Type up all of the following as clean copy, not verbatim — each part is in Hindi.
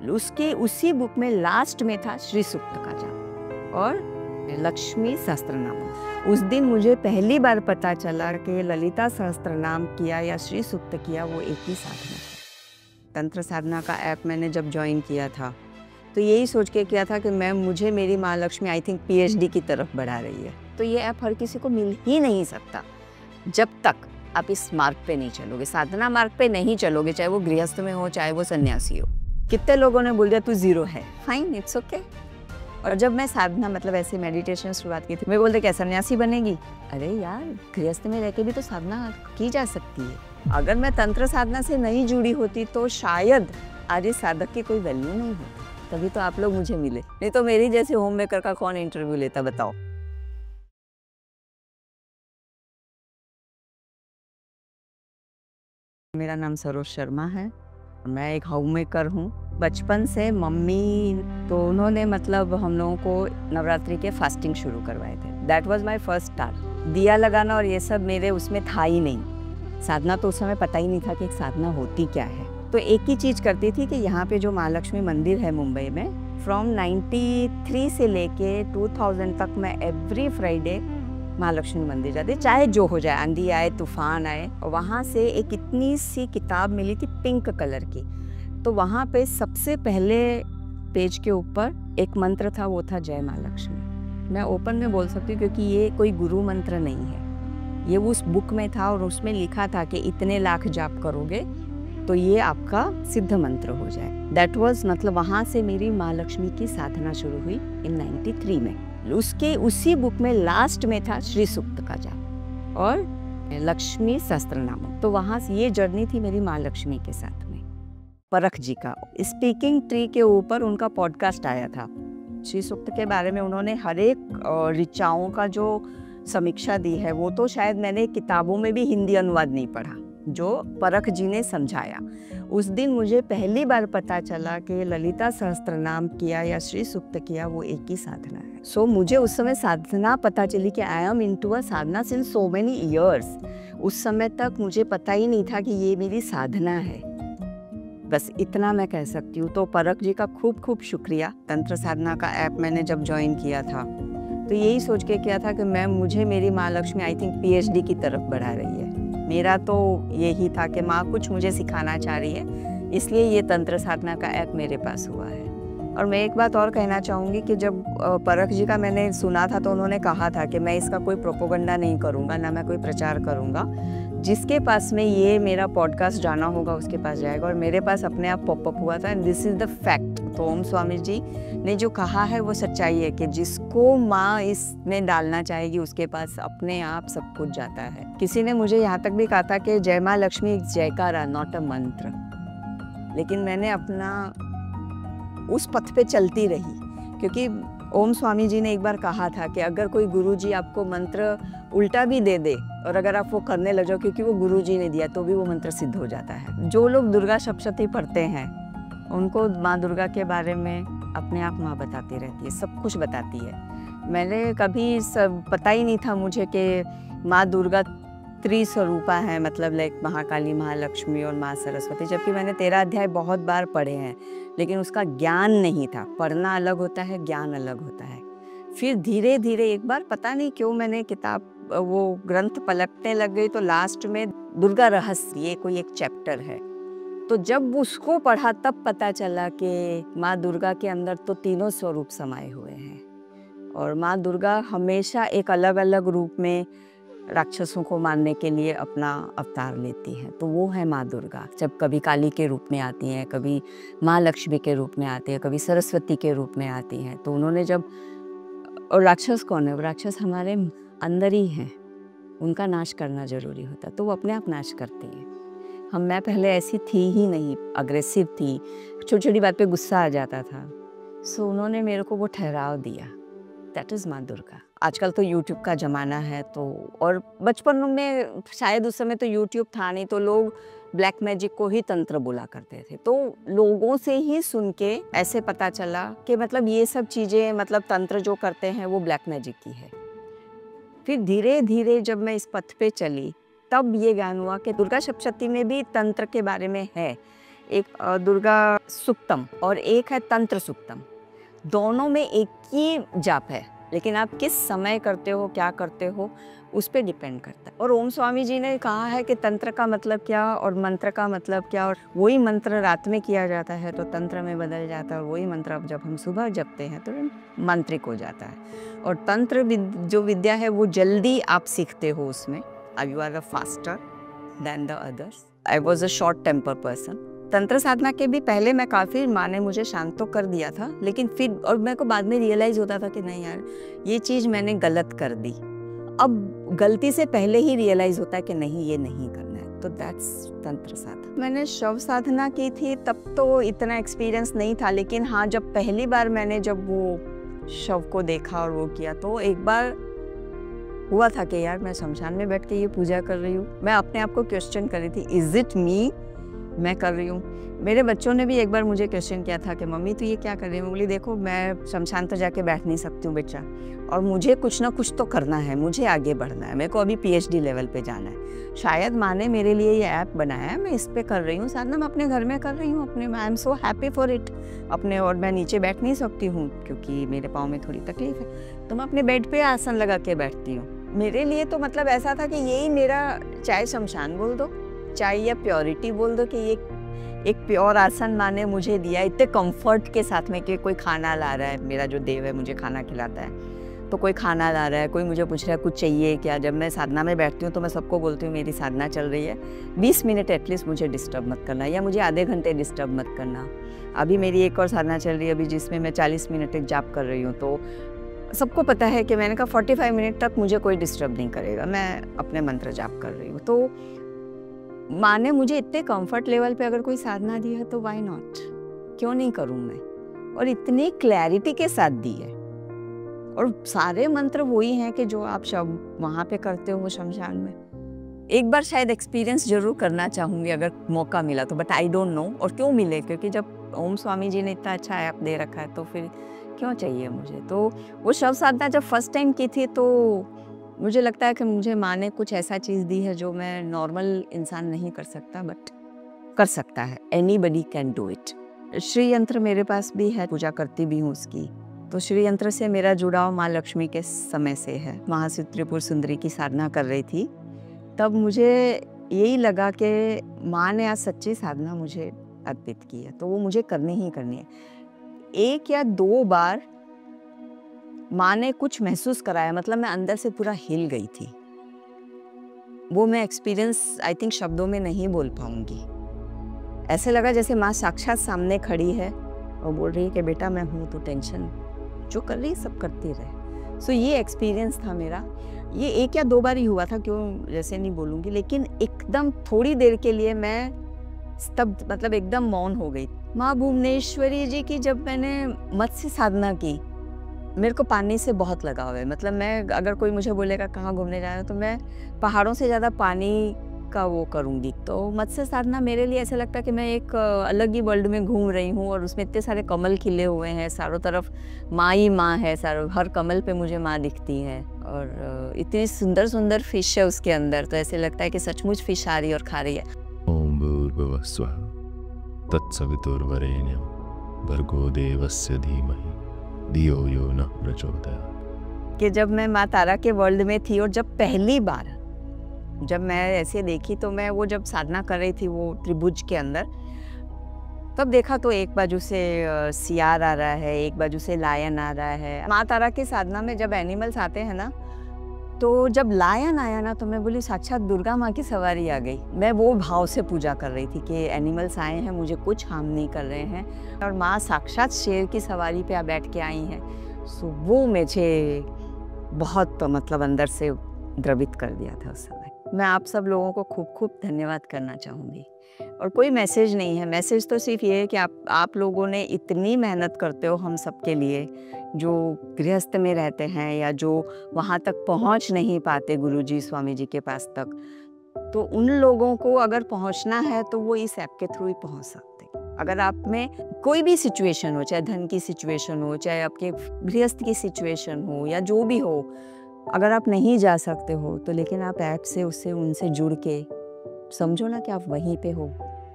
उसके उसी बुक में लास्ट में था श्री सूक्त का जाप और लक्ष्मी सहस्त्रनाम। उस दिन मुझे पहली बार पता चला कि ललिता सहस्त्रनाम किया या श्री सूक्त किया वो एक ही साधना है। तंत्र साधना का ऐप मैंने जब ज्वाइन किया था तो यही सोच के किया था कि मुझे मेरी माँ लक्ष्मी आई थिंक PhD की तरफ बढ़ा रही है। तो ये ऐप हर किसी को मिल ही नहीं सकता जब तक आप इस मार्ग पे नहीं चलोगे, साधना मार्ग पे नहीं चलोगे, चाहे वो गृहस्थ में हो चाहे वो सन्यासी हो। कितने लोगों ने बोल दिया तू जीरो है, फाइन, इट्स ओके। और जब मैं साधना मतलब ऐसे मेडिटेशन शुरुआत की थी, मैं बोलते क्या सन्यासी बनेगी? अरे यार, गृहस्थ में रहकर भी तो साधना की जा सकती है। अगर मैं तंत्र साधना से नहीं जुड़ी होती तो शायद आज इस साधक की कोई वैल्यू नहीं होती। तभी तो आप लोग मुझे मिले, नहीं तो मेरी जैसे होम मेकर का कौन इंटरव्यू लेता बताओ। मेरा नाम सरोज शर्मा है, मैं एक होम मेकर हूँ। बचपन से मम्मी तो उन्होंने मतलब हम लोगों को नवरात्रि के फास्टिंग शुरू करवाए थे। That was my first start. दिया लगाना और ये सब मेरे उसमें था ही नहीं। साधना तो उस समय पता ही नहीं था कि एक साधना होती क्या है। तो एक ही चीज़ करती थी कि यहाँ पे जो महालक्ष्मी मंदिर है मुंबई में, फ्रॉम 93 से लेके 2000 तक मैं एवरी फ्राइडे महालक्ष्मी मंदिर जाती, चाहे जो हो जाए, आंधी आए तूफान आए। और वहाँ से एक इतनी सी किताब मिली थी पिंक कलर की, तो वहाँ पे सबसे पहले पेज के ऊपर एक मंत्र था, वो था जय माँ लक्ष्मी। मैं ओपन में बोल सकती हूँ क्योंकि ये कोई गुरु मंत्र नहीं है, ये उस बुक में था और उसमें लिखा था कि इतने लाख जाप करोगे तो ये आपका सिद्ध मंत्र हो जाए। दैट वाज मतलब वहाँ से मेरी माँ लक्ष्मी की साधना शुरू हुई इन 93 में। उसके उसी बुक में लास्ट में था श्री सूक्त का जाप और लक्ष्मी सहस्त्रनाम। तो वहाँ से ये जर्नी थी मेरी माँ लक्ष्मी के साथ में। परख जी का स्पीकिंग ट्री के ऊपर उनका पॉडकास्ट आया था। श्री सूक्त के बारे में उन्होंने हर एक ऋचाओं का जो समीक्षा दी है वो तो शायद मैंने किताबों में भी हिंदी अनुवाद नहीं पढ़ा, जो परख जी ने समझाया। उस दिन मुझे पहली बार पता चला कि ललिता सहस्त्रनाम किया या श्री सूक्त किया वो एक ही साधना है। सो मुझे उस समय साधना पता चली कि I am into a Sadhana since so many years. उस समय तक मुझे पता ही नहीं था कि ये मेरी साधना है। बस इतना मैं कह सकती हूँ। तो परख जी का खूब खूब शुक्रिया। तंत्र साधना का ऐप मैंने जब ज्वाइन किया था तो यही सोच के किया था कि मुझे मेरी माँ लक्ष्मी आई थिंक PhD की तरफ बढ़ा रही है। मेरा तो यही था कि माँ कुछ मुझे सिखाना चाह रही है, इसलिए ये तंत्र साधना का ऐप मेरे पास हुआ है। और मैं एक बात और कहना चाहूँगी कि जब परख जी का मैंने सुना था तो उन्होंने कहा था कि मैं इसका कोई प्रोपोगंडा नहीं करूँगा, ना मैं कोई प्रचार करूँगा। जिसके पास में ये मेरा पॉडकास्ट जाना होगा उसके पास जाएगा, और मेरे पास अपने आप पॉपअप हुआ था and this is the fact. तो ओम स्वामी जी ने जो कहा है वो सच्चाई है कि जिसको माँ इसमें डालना चाहेगी उसके पास अपने आप सब कुछ जाता है। किसी ने मुझे यहाँ तक भी कहा था कि जय माँ लक्ष्मी एक जयकारा, नॉट अ मंत्र। लेकिन मैंने अपना उस पथ पे चलती रही, क्योंकि ओम स्वामी जी ने एक बार कहा था कि अगर कोई गुरुजी आपको मंत्र उल्टा भी दे दे और अगर आप वो करने लग जाओ क्योंकि वो गुरुजी ने दिया, तो भी वो मंत्र सिद्ध हो जाता है। जो लोग दुर्गा सप्तशती पढ़ते हैं उनको माँ दुर्गा के बारे में अपने आप माँ बताती रहती है, सब कुछ बताती है। मैंने कभी पता ही नहीं था मुझे कि माँ दुर्गा त्रिस्वरूपा है, मतलब लाइक महाकाली, महालक्ष्मी और माँ सरस्वती, जबकि मैंने 13 अध्याय बहुत बार पढ़े हैं, लेकिन उसका ज्ञान नहीं था। पढ़ना अलग होता है, ज्ञान अलग होता है। फिर धीरे धीरे एक बार पता नहीं क्यों मैंने किताब वो ग्रंथ पलटने लग गई तो लास्ट में दुर्गा रहस्य ये कोई एक चैप्टर है, तो जब उसको पढ़ा तब पता चला कि माँ दुर्गा के अंदर तो तीनों स्वरूप समाये हुए हैं और माँ दुर्गा हमेशा एक अलग अलग रूप में राक्षसों को मारने के लिए अपना अवतार लेती हैं। तो वो है माँ दुर्गा। जब कभी काली के रूप में आती हैं, कभी माँ लक्ष्मी के रूप में आती हैं, कभी सरस्वती के रूप में आती हैं। तो उन्होंने जब, और राक्षस कौन है? राक्षस हमारे अंदर ही हैं, उनका नाश करना जरूरी होता, तो वो अपने आप नाश करती हैं। मैं पहले ऐसी थी ही नहीं, अग्रेसिव थी, छोटी छोटी बात पे गुस्सा आ जाता था। सो उन्होंने मेरे को वो ठहराव दिया, दैट इज़ माँ दुर्गा। आजकल तो यूट्यूब का ज़माना है, तो और बचपन में शायद उस समय तो यूट्यूब था नहीं, तो लोग ब्लैक मैजिक को ही तंत्र बोला करते थे। तो लोगों से ही सुन के ऐसे पता चला कि मतलब ये सब चीज़ें, मतलब तंत्र जो करते हैं वो ब्लैक मैजिक की है। फिर धीरे धीरे जब मैं इस पथ पे चली तब ये ज्ञान हुआ कि दुर्गा सप्तशती में भी तंत्र के बारे में है, एक दुर्गा सुक्तम और एक है तंत्र सुक्तम। दोनों में एक ही जाप है, लेकिन आप किस समय करते हो, क्या करते हो, उस पर डिपेंड करता है। और ओम स्वामी जी ने कहा है कि तंत्र का मतलब क्या और मंत्र का मतलब क्या, और वही मंत्र रात में किया जाता है तो तंत्र में बदल जाता है, और वही मंत्र जब हम सुबह जपते हैं तो मंत्रिक हो जाता है। और तंत्र जो विद्या है वो जल्दी आप सीखते हो उसमें। You are faster than the others. I was a short temper person. तंत्र साधना के भी पहले मैं काफ़ी, माँ ने मुझे शांत तो कर दिया था, लेकिन फिर और मेरे को बाद में रियलाइज़ होता था कि नहीं यार, ये चीज़ मैंने गलत कर दी। अब गलती से पहले ही रियलाइज़ होता है कि नहीं, ये नहीं करना है, तो दैट्स तंत्र साधना। मैंने शव साधना की थी तब तो इतना एक्सपीरियंस नहीं था, लेकिन हाँ, जब पहली बार मैंने जब वो शव को देखा और वो किया तो एक बार हुआ था कि यार मैं शमशान में बैठ के ये पूजा कर रही हूँ। मैं अपने आप को क्वेश्चन कर रही थी, इज इट मी, मैं कर रही हूँ। मेरे बच्चों ने भी एक बार मुझे क्वेश्चन किया था कि मम्मी तू ये क्या कर रही है। मैं बोली देखो, मैं शमशान तो जाके बैठ नहीं सकती हूँ बेटा, और मुझे कुछ ना कुछ तो करना है, मुझे आगे बढ़ना है, मेरे को अभी PhD लेवल पे जाना है। शायद माँ ने मेरे लिए ये ऐप बनाया है, मैं इस पे कर रही हूँ साधना, मैं अपने घर में कर रही हूँ अपने, I am so happy for it अपने। और मैं नीचे बैठ नहीं सकती हूँ क्योंकि मेरे पाँव में थोड़ी तकलीफ है, तो मैं अपने बेड पे आसन लगा के बैठती हूँ। मेरे लिए तो मतलब ऐसा था कि यही मेरा, चाहे शमशान बोल दो, चाहे या प्योरिटी बोल दो, कि ये एक प्योर आसन माँ ने मुझे दिया इतने कंफर्ट के साथ में कि कोई खाना ला रहा है, मेरा जो देव है मुझे खाना खिलाता है, तो कोई खाना ला रहा है, कोई मुझे पूछ रहा है कुछ चाहिए क्या। जब मैं साधना में बैठती हूँ तो मैं सबको बोलती हूँ मेरी साधना चल रही है, 20 मिनट एटलीस्ट मुझे डिस्टर्ब मत करना, या मुझे आधे घंटे डिस्टर्ब मत करना। अभी मेरी एक और साधना चल रही है अभी, जिसमें मैं 40 मिनट एक जाप कर रही हूँ, तो सबको पता है कि मैंने कहा 45 मिनट तक मुझे कोई डिस्टर्ब नहीं करेगा, मैं अपने मंत्र जाप कर रही हूँ। तो माँ ने मुझे इतने कंफर्ट लेवल पे अगर कोई साधना दी है तो व्हाई नॉट, क्यों नहीं करूँ मैं, और इतनी क्लैरिटी के साथ दी है। और सारे मंत्र वही हैं कि जो आप वहाँ पे करते हो शमशान में। एक बार शायद एक्सपीरियंस जरूर करना चाहूँगी अगर मौका मिला तो, बट आई डोंट नो और क्यों मिले, क्योंकि जब ओम स्वामी जी ने इतना अच्छा ऐप दे रखा है तो फिर क्यों चाहिए मुझे। तो वो शव साधना जब फर्स्ट टाइम की थी तो मुझे लगता है कि मुझे माँ ने कुछ ऐसा चीज़ दी है जो मैं नॉर्मल इंसान नहीं कर सकता, बट कर सकता है, anybody can do it. Shri यंत्र मेरे पास भी है, पूजा करती भी हूँ उसकी। तो श्री यंत्र से मेरा जुड़ाव माँ लक्ष्मी के समय से है। महाशिव त्रिपुर सुंदरी की साधना कर रही थी तब मुझे यही लगा कि माँ ने आज सच्ची साधना मुझे अर्पित की है, तो वो मुझे करनी ही करनी है। 1 या 2 बार माँ ने कुछ महसूस कराया, मतलब मैं अंदर से पूरा हिल गई थी। वो मैं एक्सपीरियंस आई थिंक शब्दों में नहीं बोल पाऊंगी। ऐसे लगा जैसे माँ साक्षात सामने खड़ी है और बोल रही है कि बेटा मैं हूँ, तो टेंशन जो कर रही सब करती रहे। सो ये एक्सपीरियंस था मेरा। ये 1 या 2 बार ही हुआ था, क्यों जैसे नहीं बोलूँगी, लेकिन एकदम थोड़ी देर के लिए मैं स्तब्ध, मतलब एकदम मौन हो गई। माँ भुवनेश्वरी जी की जब मैंने मत्स्य साधना की, मेरे को पानी से बहुत लगाव है। मतलब मैं, अगर कोई मुझे बोलेगा कहाँ घूमने जाना है तो मैं पहाड़ों से ज़्यादा पानी का वो करूँगी। तो मत्स्य साधना मेरे लिए ऐसा लगता है कि मैं एक अलग ही वर्ल्ड में घूम रही हूँ, और उसमें इतने सारे कमल खिले हुए हैं, चारों तरफ माँ ही माँ है, हर कमल पे मुझे माँ दिखती है, और इतनी सुंदर सुंदर फिश है उसके अंदर, तो ऐसे लगता है कि सचमुच फिश आ रही है और खा रही है। ओम भूर्भुवः स्वः तत्सवितुर्वरेण्यं भर्गो देवस्य धीमहि धियो यो नः प्रचोदयात्। कि जब मैं माँ तारा के वर्ल्ड में थी और जब पहली बार जब मैं ऐसे देखी, तो मैं वो जब साधना कर रही थी वो त्रिभुज के अंदर, तब देखा तो एक बाजू से सियार आ रहा है, एक बाजू से लायन आ रहा है। माँ तारा की साधना में जब एनिमल्स आते हैं ना, तो जब लायन आया ना तो मैं बोली साक्षात दुर्गा माँ की सवारी आ गई। मैं वो भाव से पूजा कर रही थी कि एनिमल्स आए हैं, मुझे कुछ हार्म नहीं कर रहे हैं, और माँ साक्षात शेर की सवारी पे बैठ के आई हैं। सो वो मुझे बहुत मतलब अंदर से द्रवित कर दिया था उस समय। मैं आप सब लोगों को खूब खूब धन्यवाद करना चाहूँगी, और कोई मैसेज नहीं है। मैसेज तो सिर्फ ये है कि आप लोगों ने इतनी मेहनत करते हो हम सब के लिए, जो गृहस्थ में रहते हैं या जो वहाँ तक पहुँच नहीं पाते गुरुजी स्वामी जी के पास तक, तो उन लोगों को अगर पहुँचना है तो वो इस ऐप के थ्रू ही पहुँच सकते हैं। अगर आप में कोई भी सिचुएशन हो, चाहे धन की सिचुएशन हो, चाहे आपके गृहस्थ की सिचुएशन हो, या जो भी हो, अगर आप नहीं जा सकते हो तो लेकिन आप ऐप से उनसे जुड़ के समझो ना कि आप वहीं पे हो,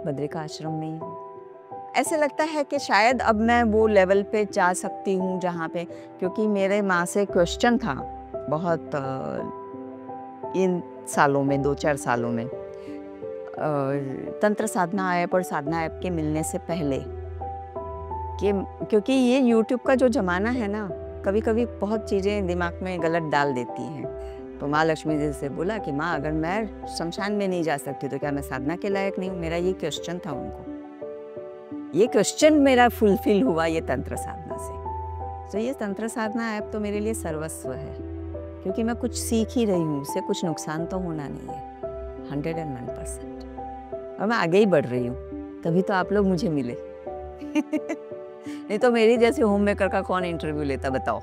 बद्रिका आश्रम में ही हो। ऐसे लगता है कि शायद अब मैं वो लेवल पे जा सकती हूँ जहाँ पे, क्योंकि मेरे माँ से क्वेश्चन था बहुत इन सालों में, 2-4 सालों में, तंत्र साधना ऐप और साधना ऐप के मिलने से पहले, कि क्योंकि ये यूट्यूब का जो ज़माना है ना, कभी कभी बहुत चीज़ें दिमाग में गलत डाल देती हैं। तो माँ लक्ष्मी जी से बोला कि माँ, अगर मैं शमशान में नहीं जा सकती तो क्या मैं साधना के लायक नहीं हूँ? मेरा ये क्वेश्चन था उनको। ये क्वेश्चन मेरा फुलफिल हुआ ये तंत्र साधना से। तो ये तंत्र साधना ऐप तो मेरे लिए सर्वस्व है, क्योंकि मैं कुछ सीख ही रही हूँ, उससे कुछ नुकसान तो होना नहीं है, 101%। और मैं आगे ही बढ़ रही हूँ, तभी तो आप लोग मुझे मिले। नहीं तो मेरी जैसे होम मेकर का कौन इंटरव्यू लेता, बताओ।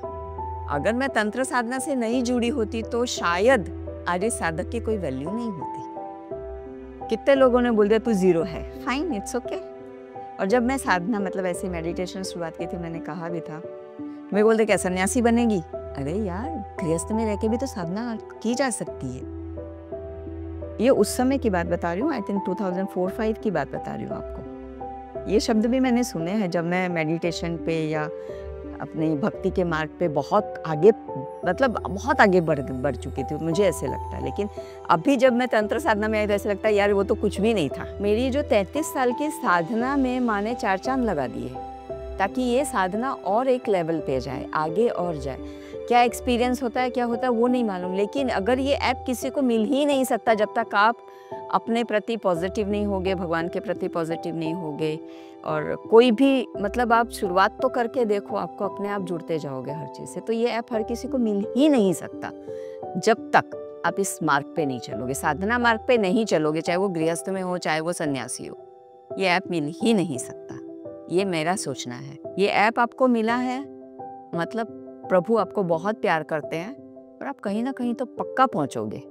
अगर मैं तंत्र साधना से नहीं जुड़ी होती तो शायद आज इस साधक की कोई वैल्यू नहीं होती। कितने लोगों ने बोल दिया तू जीरो है, फाइन, इट्स ओके। और जब मैं साधना मतलब ऐसे मेडिटेशन शुरुआत की थी, मैंने कहा भी था, मैं बोलते क्या सन्यासी बनेगी? अरे यार, गृहस्थ में रह के भी तो साधना की जा सकती है। ये उस समय की बात बता रही हूँ, आई थिंक 2004-05 की बात बता रही हूँ आपको। ये शब्द भी मैंने सुने हैं जब मैं मेडिटेशन पे या अपनी भक्ति के मार्ग पे बहुत आगे, मतलब बहुत आगे बढ़ चुकी थी, मुझे ऐसे लगता है। लेकिन अभी जब मैं तंत्र साधना में आई तो ऐसे लगता है यार वो तो कुछ भी नहीं था। मेरी जो 33 साल की साधना में माँ ने 4 चांद लगा दिए, ताकि ये साधना और एक लेवल पे जाए, आगे और जाए। क्या एक्सपीरियंस होता है, क्या होता है वो नहीं मालूम, लेकिन अगर ये ऐप किसी को मिल ही नहीं सकता जब तक आप अपने प्रति पॉजिटिव नहीं होगे, भगवान के प्रति पॉजिटिव नहीं होगे, और कोई भी मतलब आप शुरुआत तो करके देखो, आपको अपने आप जुड़ते जाओगे हर चीज़ से। तो ये ऐप हर किसी को मिल ही नहीं सकता जब तक आप इस मार्ग पे नहीं चलोगे, साधना मार्ग पे नहीं चलोगे, चाहे वो गृहस्थ में हो चाहे वो सन्यासी हो, ये ऐप मिल ही नहीं सकता। ये मेरा सोचना है। ये ऐप आपको मिला है मतलब प्रभु आपको बहुत प्यार करते हैं, और आप कहीं ना कहीं तो पक्का पहुंचोगे।